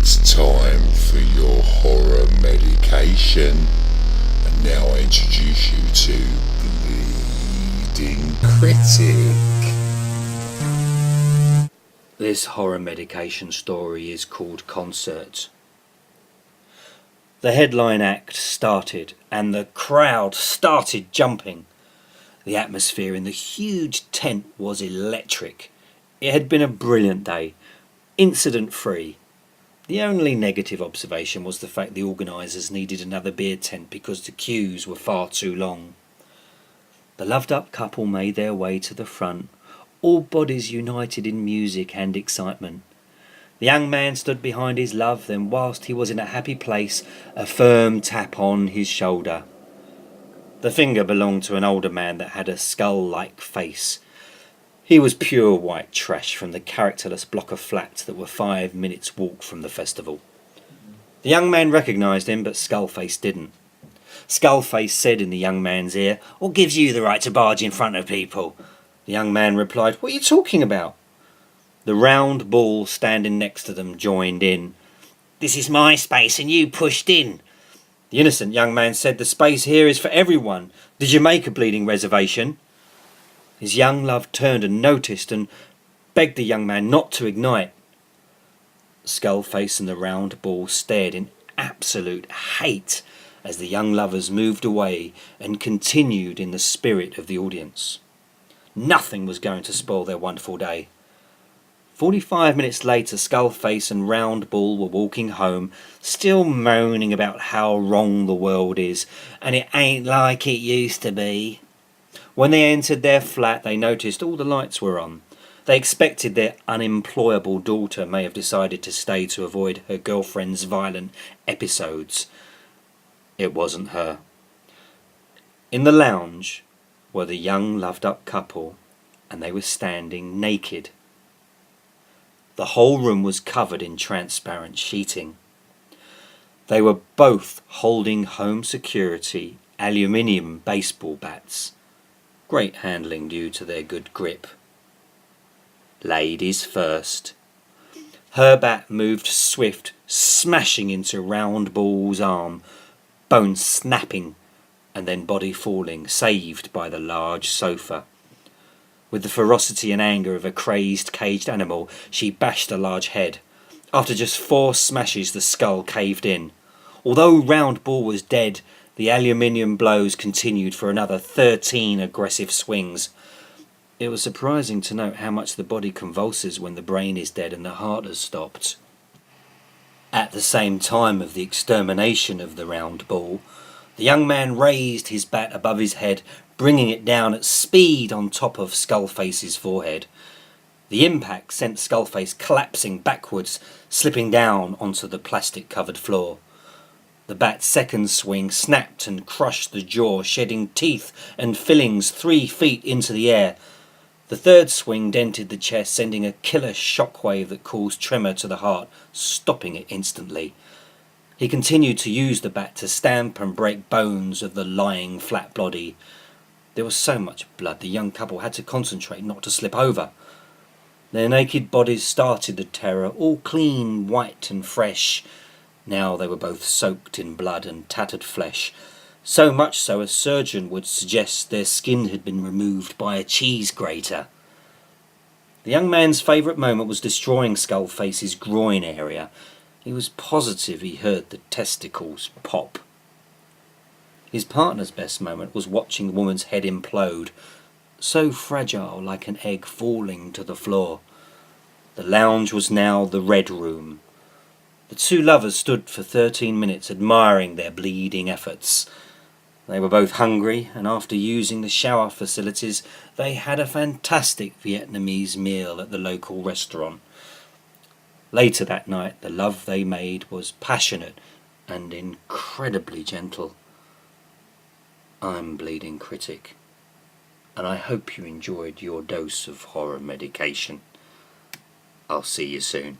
It's time for your horror medication. And now I introduce you to Bleeding Critic. This horror medication story is called Concert. The headline act started and the crowd started jumping. The atmosphere in the huge tent was electric. It had been a brilliant day, incident-free. The only negative observation was the fact the organisers needed another beer tent because the queues were far too long. The loved-up couple made their way to the front, all bodies united in music and excitement. The young man stood behind his love, then whilst he was in a happy place, a firm tap on his shoulder. The finger belonged to an older man that had a skull-like face. He was pure white trash from the characterless block of flats that were 5 minutes' walk from the festival. The young man recognised him, but Skullface didn't. Skullface said in the young man's ear, "What gives you the right to barge in front of people?" The young man replied, "What are you talking about?" The round bull standing next to them joined in. "This is my space and you pushed in." The innocent young man said, "The space here is for everyone. Did you make a bleeding reservation?" His young love turned and noticed and begged the young man not to ignite. Skullface and the round bull stared in absolute hate as the young lovers moved away and continued in the spirit of the audience. Nothing was going to spoil their wonderful day. 45 minutes later, Skullface and Round Bull were walking home, still moaning about how wrong the world is, and it ain't like it used to be. When they entered their flat, they noticed all the lights were on. They expected their unemployable daughter may have decided to stay to avoid her girlfriend's violent episodes. It wasn't her. In the lounge were the young loved-up couple, and they were standing naked. The whole room was covered in transparent sheeting. They were both holding home security aluminium baseball bats. Great handling due to their good grip. Ladies first. Her bat moved swift, smashing into Round Bull's arm, bone snapping and then body falling, saved by the large sofa. With the ferocity and anger of a crazed, caged animal, she bashed the large head. After just 4 smashes, the skull caved in. Although Round Bull was dead, the aluminium blows continued for another 13 aggressive swings. It was surprising to note how much the body convulses when the brain is dead and the heart has stopped. At the same time of the extermination of the Round Bull, the young man raised his bat above his head, bringing it down at speed on top of Skullface's forehead. The impact sent Skullface collapsing backwards, slipping down onto the plastic-covered floor. The bat's second swing snapped and crushed the jaw, shedding teeth and fillings 3 feet into the air. The third swing dented the chest, sending a killer shockwave that caused tremor to the heart, stopping it instantly. He continued to use the bat to stamp and break bones of the lying flat body. There was so much blood the young couple had to concentrate not to slip over. Their naked bodies started the terror, all clean, white and fresh. Now they were both soaked in blood and tattered flesh, so much so a surgeon would suggest their skin had been removed by a cheese grater. The young man's favourite moment was destroying Skullface's groin area. He was positive he heard the testicles pop. His partner's best moment was watching the woman's head implode, so fragile like an egg falling to the floor. The lounge was now the Red Room. The 2 lovers stood for 13 minutes admiring their bleeding efforts. They were both hungry, and after using the shower facilities, they had a fantastic Vietnamese meal at the local restaurant. Later that night, the love they made was passionate and incredibly gentle. I'm Bleeding Critic, and I hope you enjoyed your dose of horror medication. I'll see you soon.